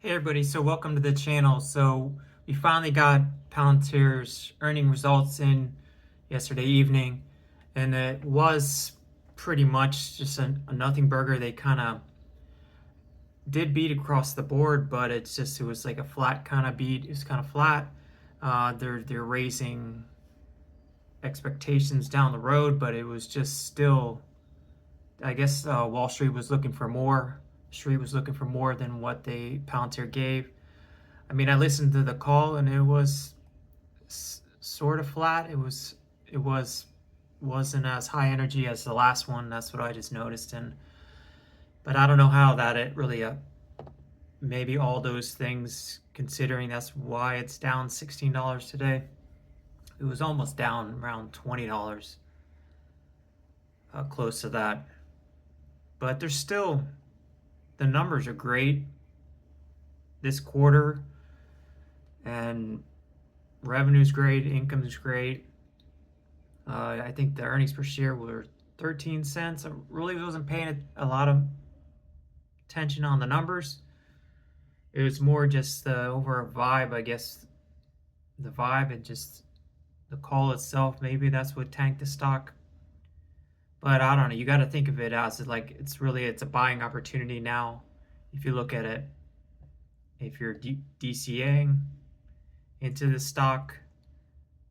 Hey everybody, so welcome to the channel. So we finally got Palantir's earning results in yesterday evening, and it was pretty much just a nothing burger. They kind of did beat across the board, but it was like a flat kind of beat. It was kind of flat. They're raising expectations down the road, but it was just still, I guess Wall Street was looking for more. Street was looking for more than what they Palantir gave. I mean, I listened to the call and it was sort of flat. It wasn't as high energy as the last one. That's what I just noticed. And but I don't know how that it really maybe all those things considering that's why it's down $16 today. It was almost down around $20, close to that. But there's still the numbers are great this quarter, and revenue's great, income's great. I think the earnings per share were 13 cents. I really wasn't paying a lot of attention on the numbers. It was more just the over vibe, I guess. The vibe and just the call itself. Maybe that's what tanked the stock. But I don't know. You got to think of it as like it's a buying opportunity now. If you look at it, if you're DCAing into the stock,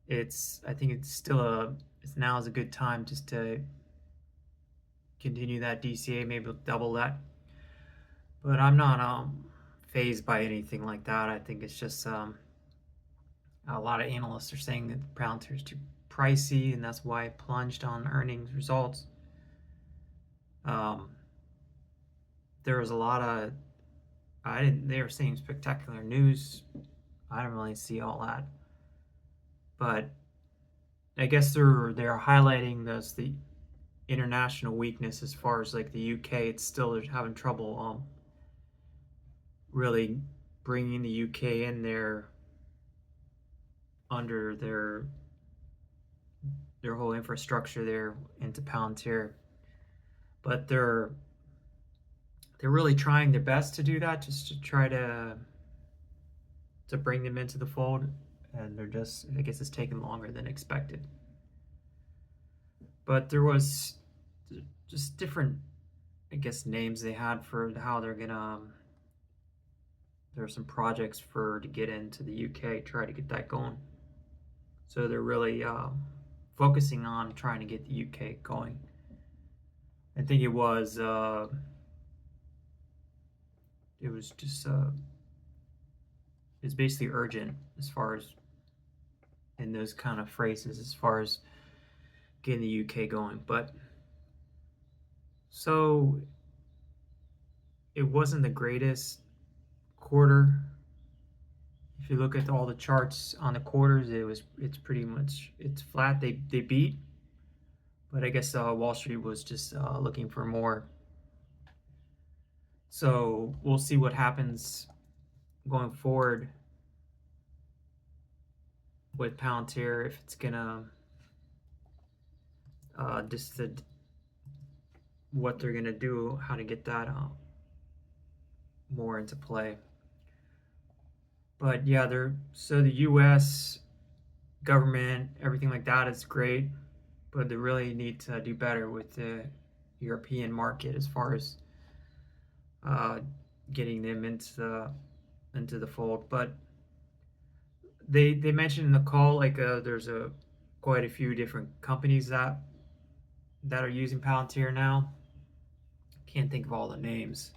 I think it's now is a good time just to continue that DCA, maybe double that. But I'm not phased by anything like that. I think it's just a lot of analysts are saying that Palantir is too pricey, and that's why it plunged on earnings results. There was a lot of they were saying spectacular news. I didn't really see all that, but I guess they're highlighting the international weakness as far as like the UK. It's still they're having trouble really bringing the UK in there under their whole infrastructure there into Palantir. But they're really trying their best to do that, just to try to bring them into the fold, and I guess it's taking longer than expected. But there was just different, I guess, names they had for how they're gonna there are some projects to get into the UK, try to get that going. So they're really focusing on trying to get the UK going. I think it was just it's basically urgent as far as in those kind of phrases as far as getting the UK going. But so it wasn't the greatest quarter. If you look at all the charts on the quarters, it's pretty much it's flat. They beat, but I guess Wall Street was just looking for more. So we'll see what happens going forward with Palantir, if it's gonna what they're gonna do, how to get that more into play. But yeah, so the U.S. government, everything like that is great, but they really need to do better with the European market as far as getting them into the fold. But they mentioned in the call like there's quite a few different companies that are using Palantir now. Can't think of all the names.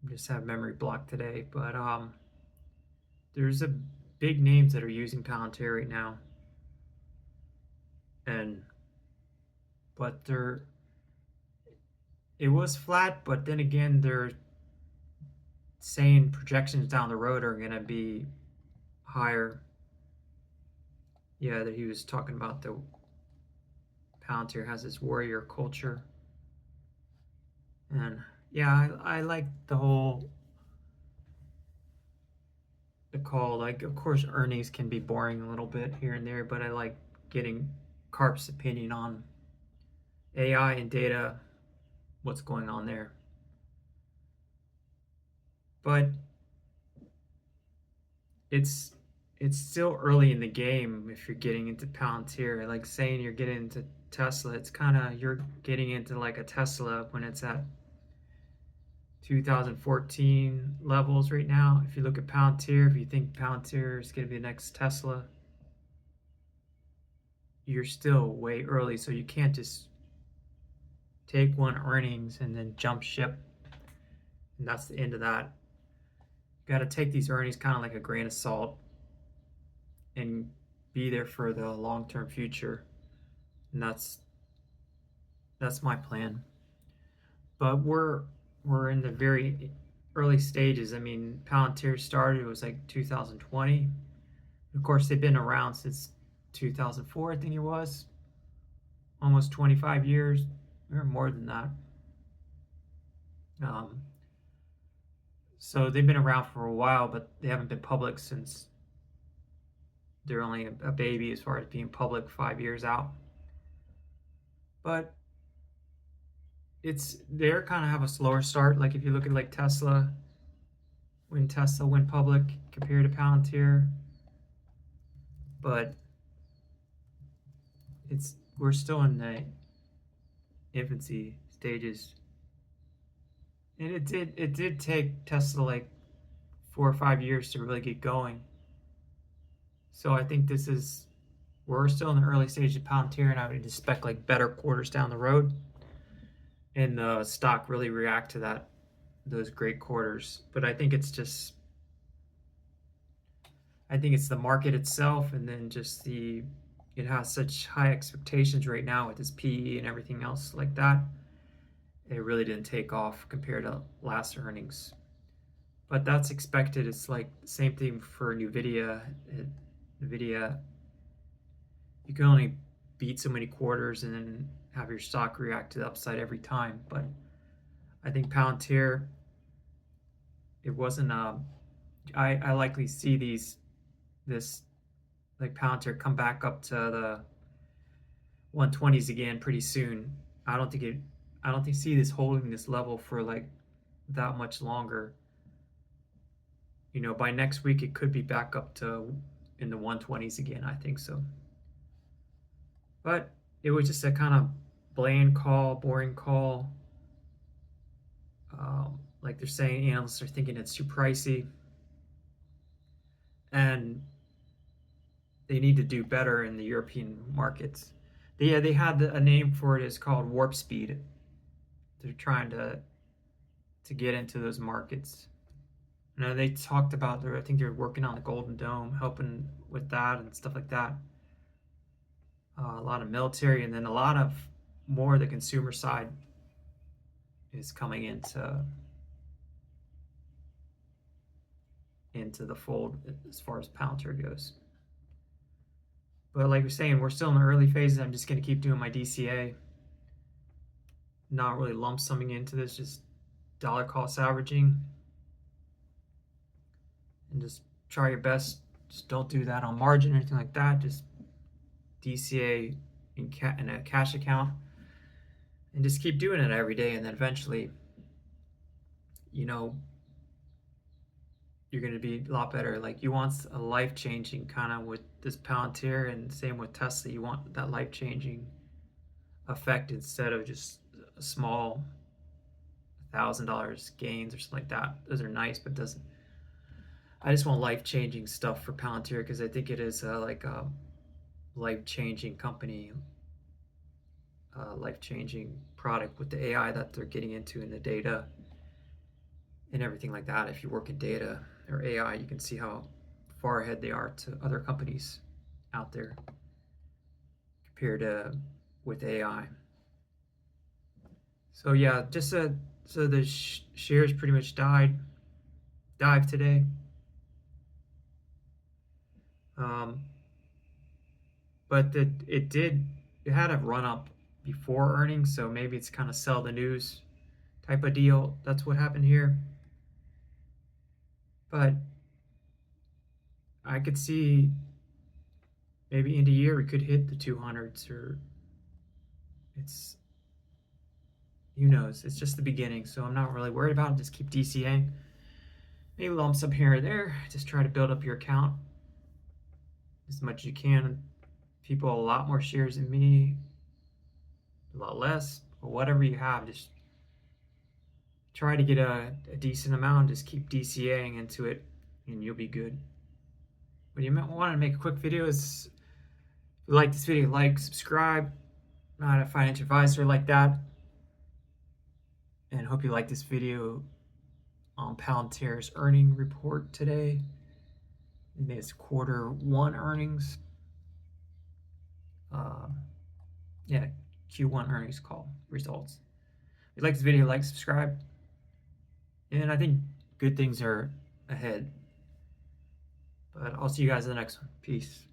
I just have memory block today, but there's a big names that are using Palantir right now, but it was flat, but then again they're saying projections down the road are gonna be higher. Yeah, that he was talking about the Palantir has this warrior culture, and yeah, I like the call. Like, of course, earnings can be boring a little bit here and there, but I like getting Karp's opinion on AI and data, what's going on there. But it's it's still early in the game if you're getting into Palantir. Like saying you're getting into Tesla, it's kind of you're getting into like a Tesla when it's at 2014 levels right now. If you look at Palantir, if you think Palantir is going to be the next Tesla, you're still way early. So you can't just take one earnings and then jump ship. And that's the end of that. You got to take these earnings kind of like a grain of salt and be there for the long-term future. And that's my plan. But we're in the very early stages. I mean, Palantir started, it was like 2020. Of course, they've been around since 2004, I think it was. Almost 25 years, or more than that. Um, so they've been around for a while, but they haven't been public since they're only a baby as far as being public 5 years out. But they're kind of have a slower start. Like if you look at like Tesla, when Tesla went public compared to Palantir, but we're still in the infancy stages. And it did take Tesla like 4 or 5 years to really get going. So I think we're still in the early stage of Palantir, and I would expect like better quarters down the road, and the stock really react to those great quarters. But I think it's the market itself, and then just it has such high expectations right now with this PE and everything else like that. It really didn't take off compared to last earnings. But that's expected. It's like the same thing for NVIDIA. NVIDIA, you can only beat so many quarters and then have your stock react to the upside every time. But I think Palantir, it wasn't. I likely see this like Palantir come back up to the 120s again pretty soon. I don't think see this holding this level for like that much longer. By next week it could be back up to in the 120s again. I think so. But it was just a kind of bland call, boring call. Like they're saying, analysts are thinking it's too pricey, and they need to do better in the European markets. They had a name for it. It's called warp speed. They're trying to get into those markets. They talked about I think they're working on the Golden Dome, helping with that and stuff like that. A lot of military, and then a lot of more the consumer side is coming into the fold as far as Palantir goes. But like we're saying, we're still in the early phases. I'm just going to keep doing my DCA, not really lump summing into this, just dollar cost averaging, and just try your best. Just don't do that on margin or anything like that. Just DCA in a cash account, and just keep doing it every day, and then eventually, you're going to be a lot better. Like you want a life-changing kind of with this Palantir, and same with Tesla. You want that life-changing effect instead of just a small $1,000 gains or something like that. Those are nice, but doesn't. I just want life-changing stuff for Palantir because I think it is like a life-changing company, life-changing product with the AI that they're getting into in the data and everything like that. If you work in data or AI, you can see how far ahead they are to other companies out there compared to with AI. So yeah, just so the shares pretty much dive today. But it had a run up before earnings, so maybe it's kind of sell the news type of deal. That's what happened here. But I could see maybe in a year we could hit the 200s, or who knows. It's just the beginning, so I'm not really worried about it. Just keep DCAing maybe lumps up here or there. Just try to build up your account as much as you can. People a lot more shares than me, a lot less, or whatever you have. Just try to get a decent amount. Just keep DCAing into it, and you'll be good. But you might want to make a quick video. Is if you like this video, like, subscribe. Not a financial advisor like that, and hope you like this video on Palantir's earning report today. And it's Q1 earnings. Yeah, Q1 earnings call results. If you like this video, like, subscribe. And I think good things are ahead. But I'll see you guys in the next one. Peace.